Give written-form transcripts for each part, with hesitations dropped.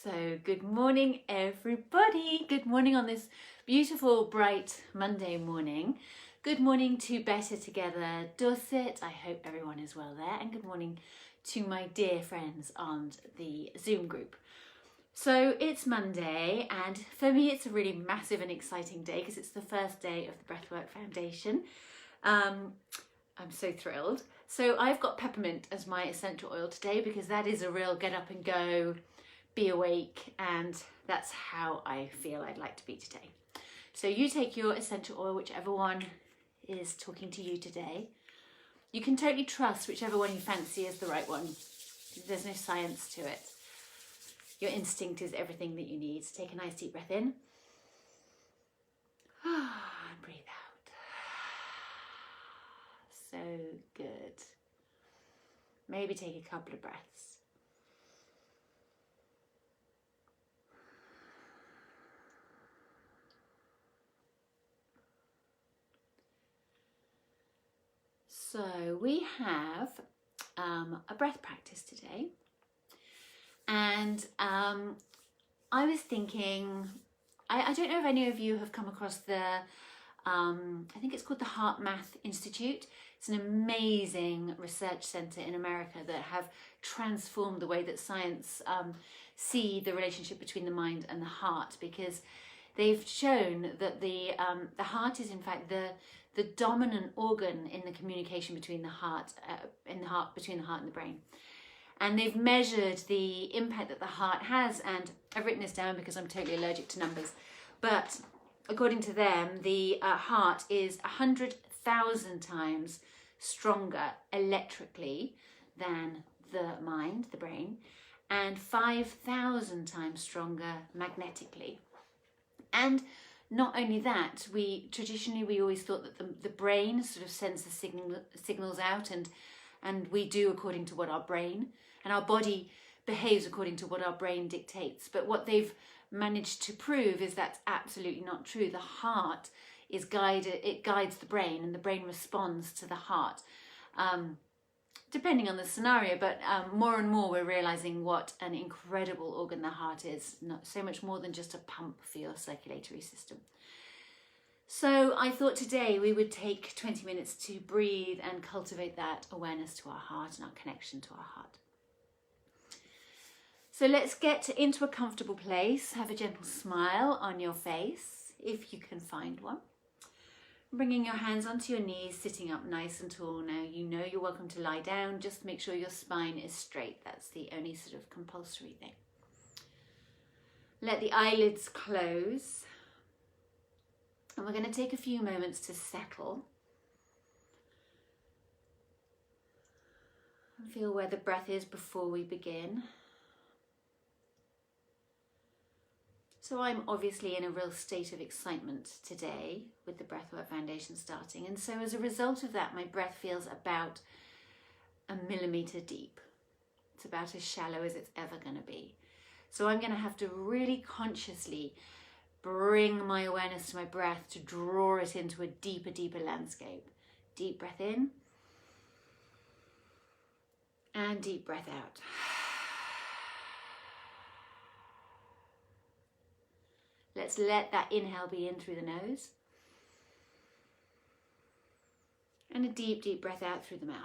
So good morning everybody. Good morning on this beautiful bright Monday morning. Good morning to Better Together Dorset. I hope everyone is well there, and good morning to my dear friends on the Zoom group. So it's Monday, and for me it's a really massive and exciting day because it's the first day of the Breathwork Foundation. I'm so thrilled. So I've got peppermint as my essential oil today because that is a real get up and go, be awake, and that's how I feel I'd like to be today. So you take your essential oil, whichever one is talking to you today. You can totally trust whichever one you fancy is the right one. There's no science to it. Your instinct is everything that you need. So take a nice deep breath in. And breathe out. So good. Maybe take a couple of breaths. So we have a breath practice today, and I was thinking, I don't know if any of you have come across the, I think it's called the Heart Math Institute. It's an amazing research centre in America that have transformed the way that science see the relationship between the mind and the heart, because they've shown that the heart is in fact the dominant organ in the communication between the heart, between the heart and the brain. And they've measured the impact that the heart has, and I've written this down because I'm totally allergic to numbers, but according to them, the heart is 100,000 times stronger electrically than the mind, the brain, and 5,000 times stronger magnetically. And not only that, traditionally we always thought that the brain sort of sends the signals out, and we do according to what our brain, and our body behaves according to what our brain dictates. But what they've managed to prove is that's absolutely not true. The heart is guided, it guides the brain, and the brain responds to the heart, depending on the scenario. But more and more we're realizing what an incredible organ the heart is, not so much more than just a pump for your circulatory system. So I thought today we would take 20 minutes to breathe and cultivate that awareness to our heart and our connection to our heart. So let's get into a comfortable place. Have a gentle smile on your face, if you can find one. Bringing your hands onto your knees, sitting up nice and tall. Now you know you're welcome to lie down. Just make sure your spine is straight. That's the only sort of compulsory thing. Let the eyelids close. And we're going to take a few moments to settle. And feel where the breath is before we begin. So I'm obviously in a real state of excitement today with the Breathwork Foundation starting. And so as a result of that, my breath feels about 1 millimetre deep. It's about as shallow as it's ever going to be. So I'm going to have to really consciously bring my awareness to my breath to draw it into a deeper, deeper landscape. Deep breath in. And deep breath out. Let's let that inhale be in through the nose. And a deep, deep breath out through the mouth.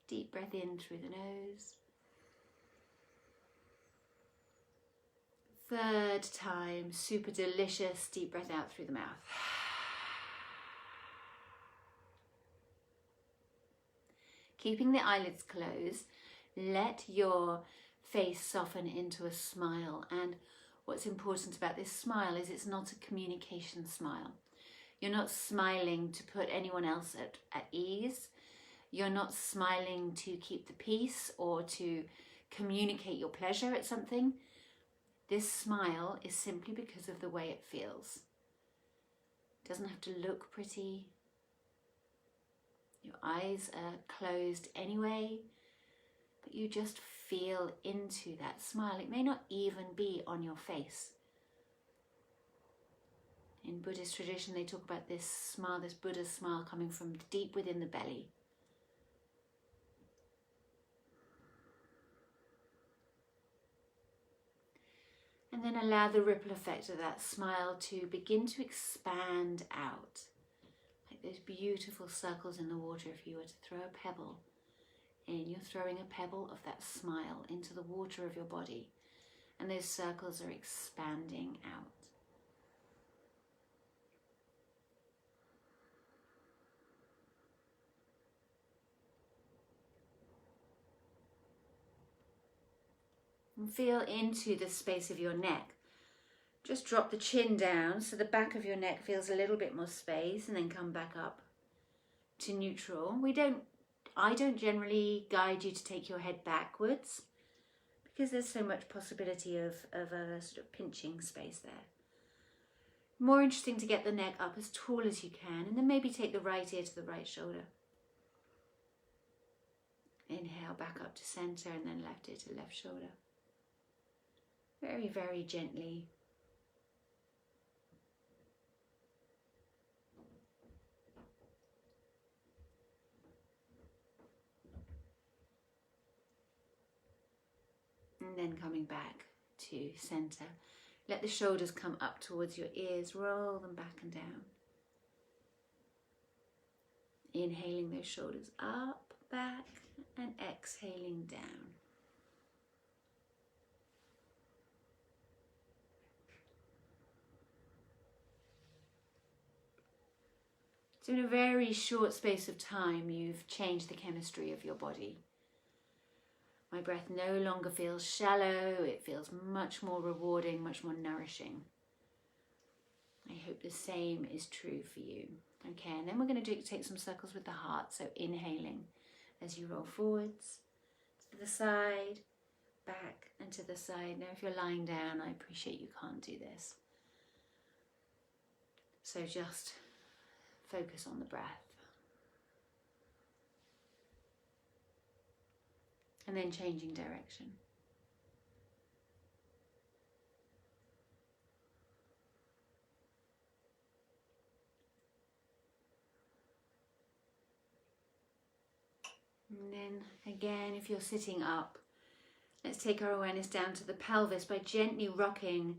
Deep breath in through the nose. Third time, super delicious, deep breath out through the mouth. Keeping the eyelids closed, let your face soften into a smile. And what's important about this smile is it's not a communication smile. You're not smiling to put anyone else at ease. You're not smiling to keep the peace or to communicate your pleasure at something. This smile is simply because of the way it feels. It doesn't have to look pretty. Your eyes are closed anyway, but you just feel into that smile. It may not even be on your face. In Buddhist tradition, they talk about this smile, this Buddha smile coming from deep within the belly. And then allow the ripple effect of that smile to begin to expand out. Like those beautiful circles in the water. If you were to throw a pebble in, you're throwing a pebble of that smile into the water of your body. And those circles are expanding out. And feel into the space of your neck. Just drop the chin down so the back of your neck feels a little bit more space, and then come back up to neutral. I don't generally guide you to take your head backwards because there's so much possibility of a sort of pinching space there. More interesting to get the neck up as tall as you can, and then maybe take the right ear to the right shoulder. Inhale back up to center, and then left ear to left shoulder. Very, very gently. And then coming back to center. Let the shoulders come up towards your ears. Roll them back and down. Inhaling those shoulders up, back, and exhaling down. So in a very short space of time, you've changed the chemistry of your body. My breath no longer feels shallow, it feels much more rewarding, much more nourishing. I hope the same is true for you. Okay, and then we're going to take some circles with the heart. So inhaling as you roll forwards, to the side, back and to the side. Now if you're lying down, I appreciate you can't do this. So just focus on the breath. And then changing direction. And then again, if you're sitting up, let's take our awareness down to the pelvis by gently rocking.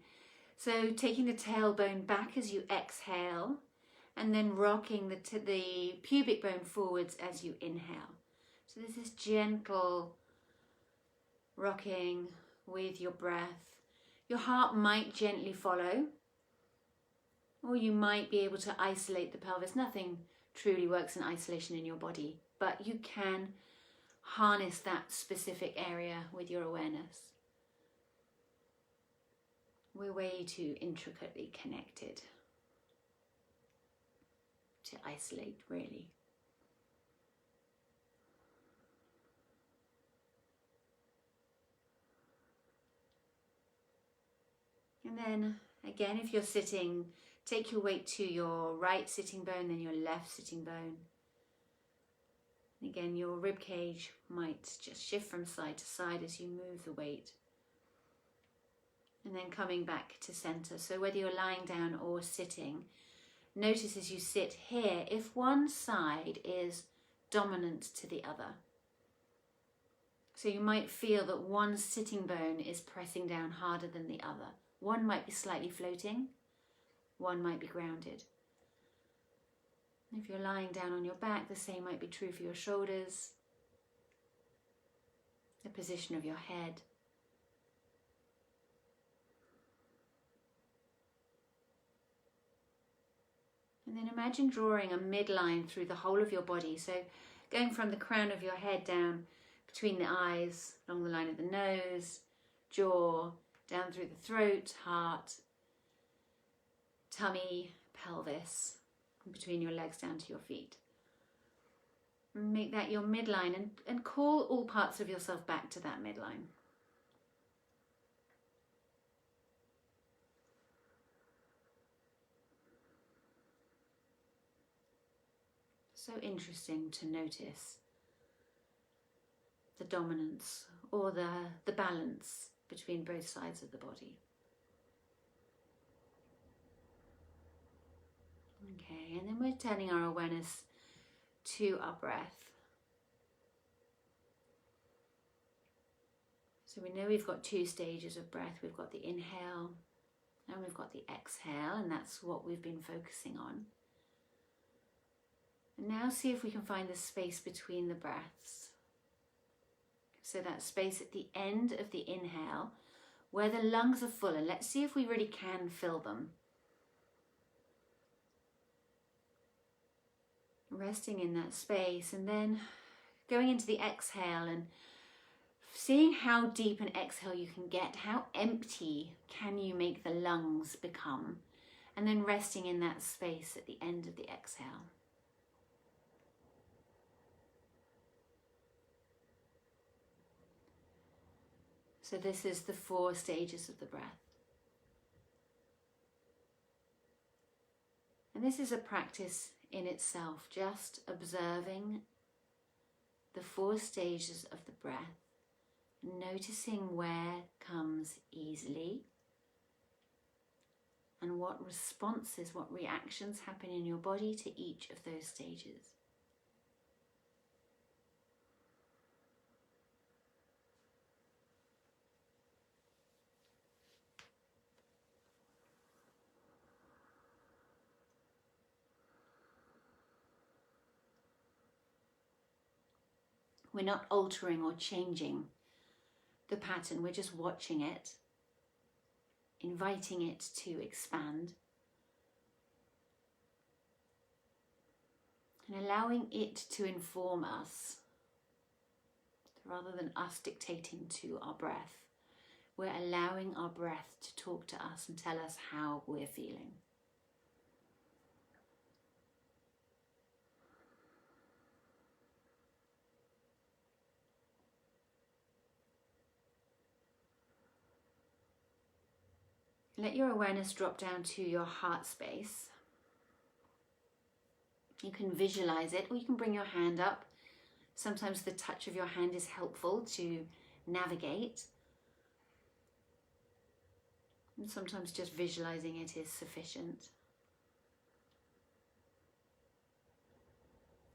So taking the tailbone back as you exhale, and then rocking the pubic bone forwards as you inhale. So this is gentle rocking with your breath. Your heart might gently follow, or you might be able to isolate the pelvis. Nothing truly works in isolation in your body, but you can harness that specific area with your awareness. We're way too intricately connected to isolate, really. And then again, if you're sitting, take your weight to your right sitting bone, then your left sitting bone. And again, your rib cage might just shift from side to side as you move the weight. And then coming back to center. So whether you're lying down or sitting, notice as you sit here, if one side is dominant to the other. So you might feel that one sitting bone is pressing down harder than the other. One might be slightly floating, one might be grounded. If you're lying down on your back, the same might be true for your shoulders, the position of your head. And then imagine drawing a midline through the whole of your body. So going from the crown of your head down between the eyes, along the line of the nose, jaw, down through the throat, heart, tummy, pelvis, and between your legs down to your feet. And make that your midline and call all parts of yourself back to that midline. So interesting to notice the dominance or the balance between both sides of the body. Okay, and then we're turning our awareness to our breath. So we know we've got two stages of breath. We've got the inhale and we've got the exhale, and that's what we've been focusing on. And now see if we can find the space between the breaths. So that space at the end of the inhale where the lungs are full, and let's see if we really can fill them. Resting in that space, and then going into the exhale and seeing how deep an exhale you can get, how empty can you make the lungs become, and then resting in that space at the end of the exhale. So this is the 4 stages of the breath. And this is a practice in itself, just observing the 4 stages of the breath, noticing where comes easily and what responses, what reactions happen in your body to each of those stages. We're not altering or changing the pattern, we're just watching it, inviting it to expand, and allowing it to inform us rather than us dictating to our breath. We're allowing our breath to talk to us and tell us how we're feeling. Let your awareness drop down to your heart space. You can visualize it, or you can bring your hand up. Sometimes the touch of your hand is helpful to navigate. And sometimes just visualizing it is sufficient.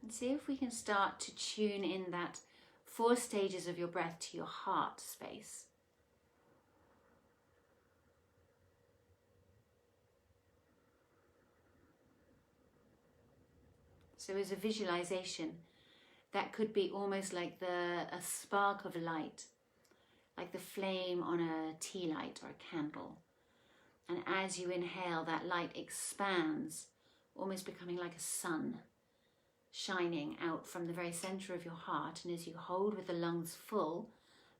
And see if we can start to tune in that 4 stages of your breath to your heart space. So as a visualization, that could be almost like a spark of light, like the flame on a tea light or a candle. And as you inhale, that light expands, almost becoming like a sun, shining out from the very center of your heart. And as you hold with the lungs full,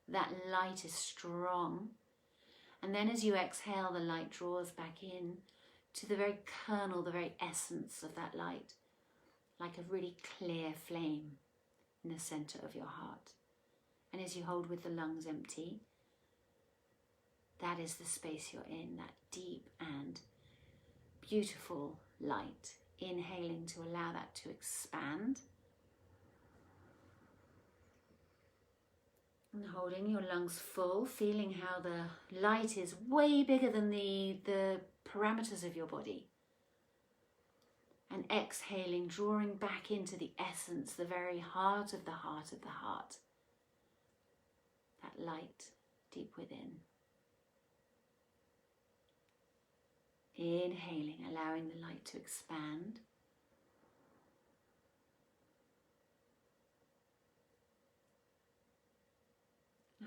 that light is strong. And then as you exhale, the light draws back in to the very kernel, the very essence of that light, like a really clear flame in the center of your heart. And as you hold with the lungs empty, that is the space you're in, that deep and beautiful light. Inhaling to allow that to expand. And holding your lungs full, feeling how the light is way bigger than the parameters of your body. And exhaling, drawing back into the essence, the very heart of the heart of the heart. That light deep within. Inhaling, allowing the light to expand.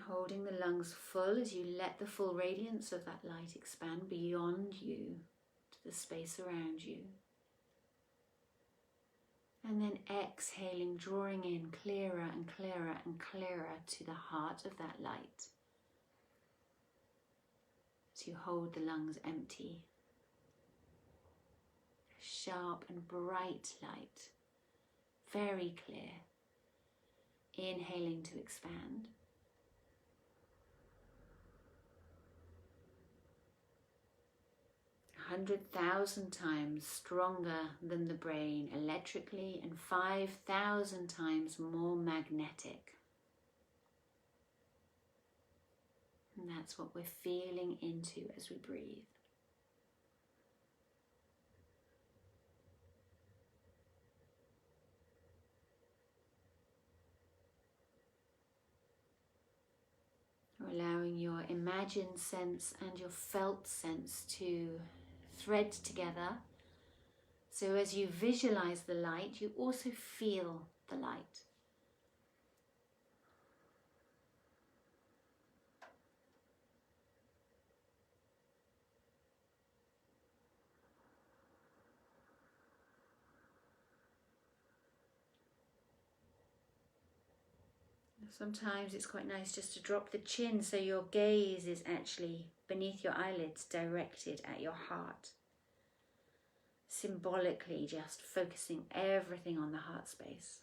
Holding the lungs full as you let the full radiance of that light expand beyond you to the space around you. And then exhaling, drawing in clearer and clearer and clearer to the heart of that light. As you hold the lungs empty. Sharp and bright light, very clear. Inhaling to expand. A 100,000 times stronger than the brain electrically and 5,000 times more magnetic. And that's what we're feeling into as we breathe. Allowing your imagined sense and your felt sense to thread together. So as you visualize the light, you also feel the light. Sometimes it's quite nice just to drop the chin so your gaze is actually beneath your eyelids, directed at your heart. Symbolically just focusing everything on the heart space.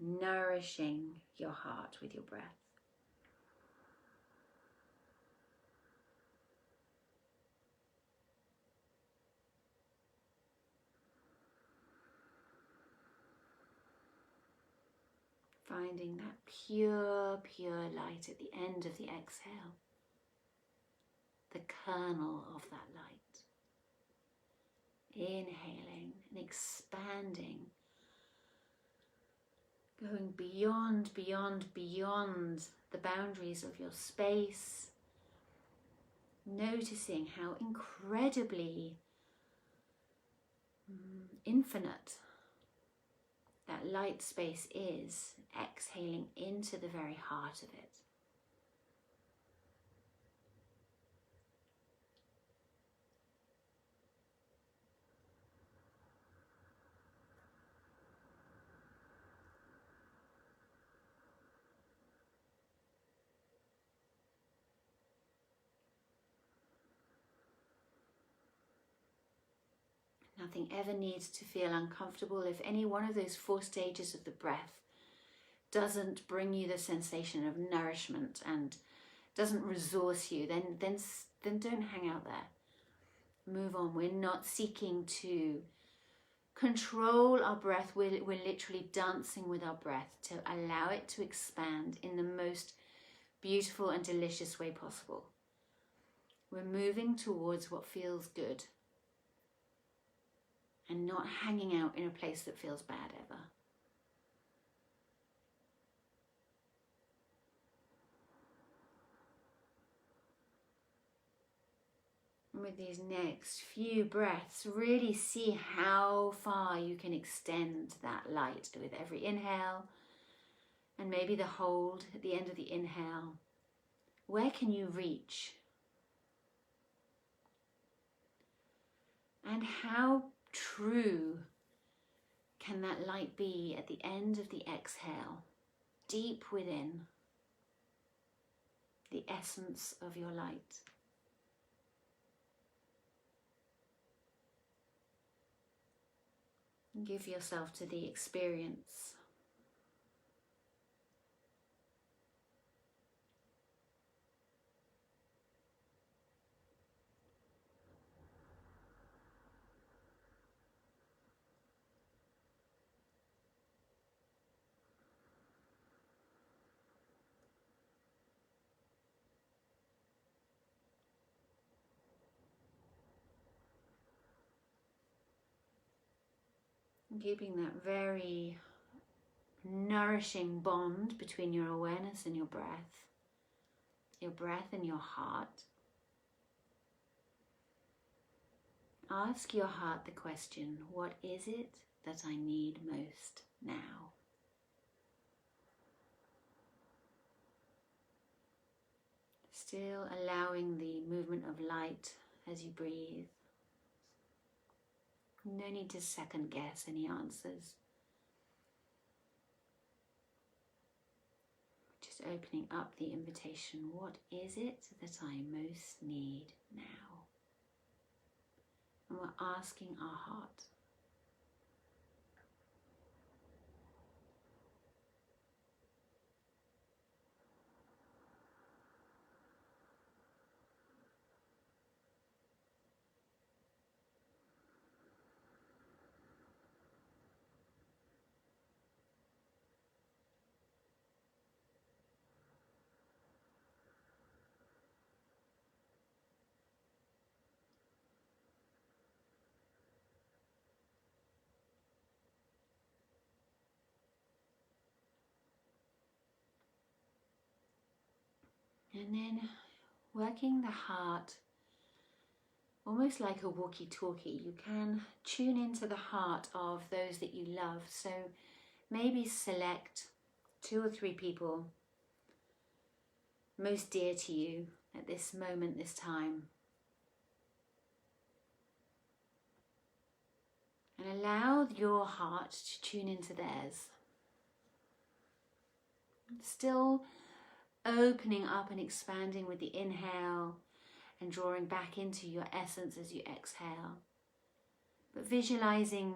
Nourishing your heart with your breath. Finding that pure, pure light at the end of the exhale. The kernel of that light. Inhaling and expanding. Going beyond, beyond, beyond the boundaries of your space. Noticing how incredibly infinite that light space is, exhaling into the very heart of it. Nothing ever needs to feel uncomfortable. If any one of those 4 stages of the breath doesn't bring you the sensation of nourishment and doesn't resource you, then don't hang out there. Move on. We're not seeking to control our breath. We're literally dancing with our breath to allow it to expand in the most beautiful and delicious way possible. We're moving towards what feels good and not hanging out in a place that feels bad ever. And with these next few breaths, really see how far you can extend that light with every inhale and maybe the hold at the end of the inhale. Where can you reach? And how true can that light be at the end of the exhale, deep within the essence of your light? Give yourself to the experience. Keeping that very nourishing bond between your awareness and your breath and your heart. Ask your heart the question, what is it that I need most now? Still allowing the movement of light as you breathe. No need to second guess any answers. Just opening up the invitation. What is it that I most need now? And we're asking our heart. And then working the heart almost like a walkie-talkie. You can tune into the heart of those that you love. So maybe select 2 or 3 people most dear to you at this moment, this time. And allow your heart to tune into theirs. Still opening up and expanding with the inhale and drawing back into your essence as you exhale. But visualizing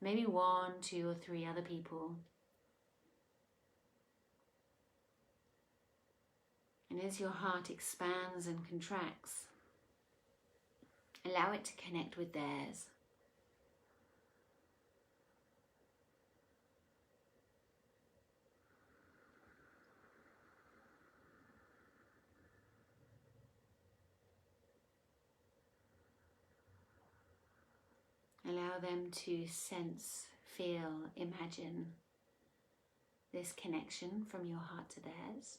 maybe 1, 2 or 3 other people. And as your heart expands and contracts, allow it to connect with theirs. Allow them to sense, feel, imagine this connection from your heart to theirs.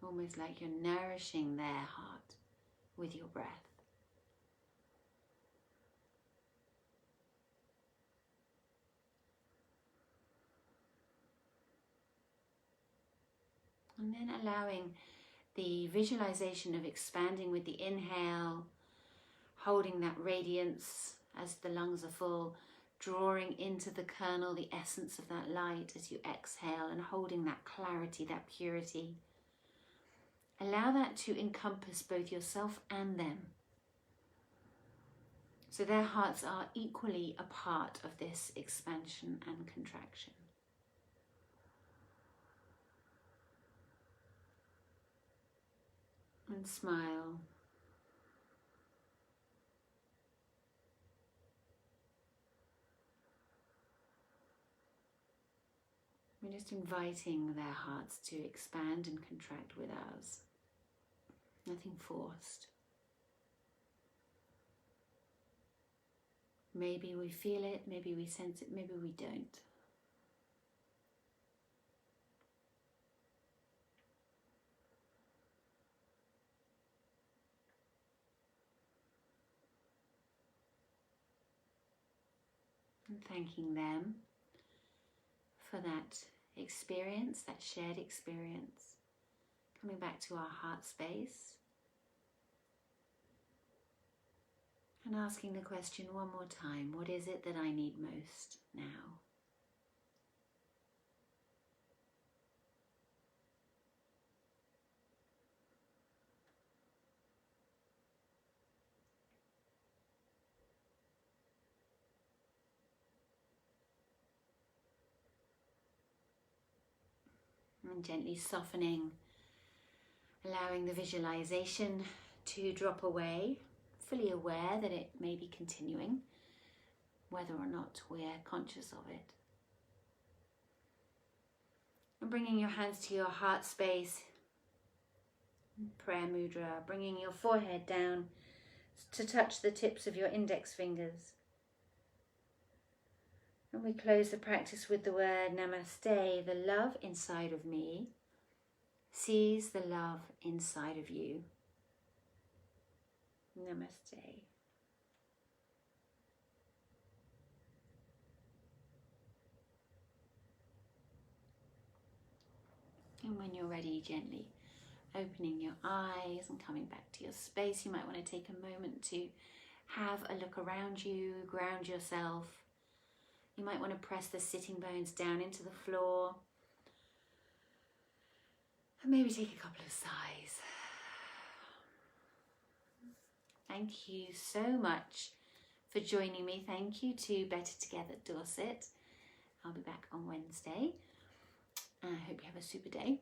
Almost like you're nourishing their heart with your breath. And then allowing the visualization of expanding with the inhale, holding that radiance as the lungs are full, drawing into the kernel the essence of that light as you exhale, and holding that clarity, that purity. Allow that to encompass both yourself and them. So their hearts are equally a part of this expansion and contraction. And smile. We're just inviting their hearts to expand and contract with ours. Nothing forced. Maybe we feel it, maybe we sense it, maybe we don't. And thanking them for that experience, that shared experience. Coming back to our heart space. And asking the question one more time, what is it that I need most now? And gently softening, allowing the visualization to drop away, fully aware that it may be continuing, whether or not we're conscious of it. And bringing your hands to your heart space, prayer mudra, bringing your forehead down to touch the tips of your index fingers. And we close the practice with the word Namaste. The love inside of me sees the love inside of you. Namaste. And when you're ready, gently opening your eyes and coming back to your space. You might want to take a moment to have a look around you, ground yourself. You might want to press the sitting bones down into the floor. And maybe take a couple of sighs. Thank you so much for joining me. Thank you to Better Together Dorset. I'll be back on Wednesday. I hope you have a super day.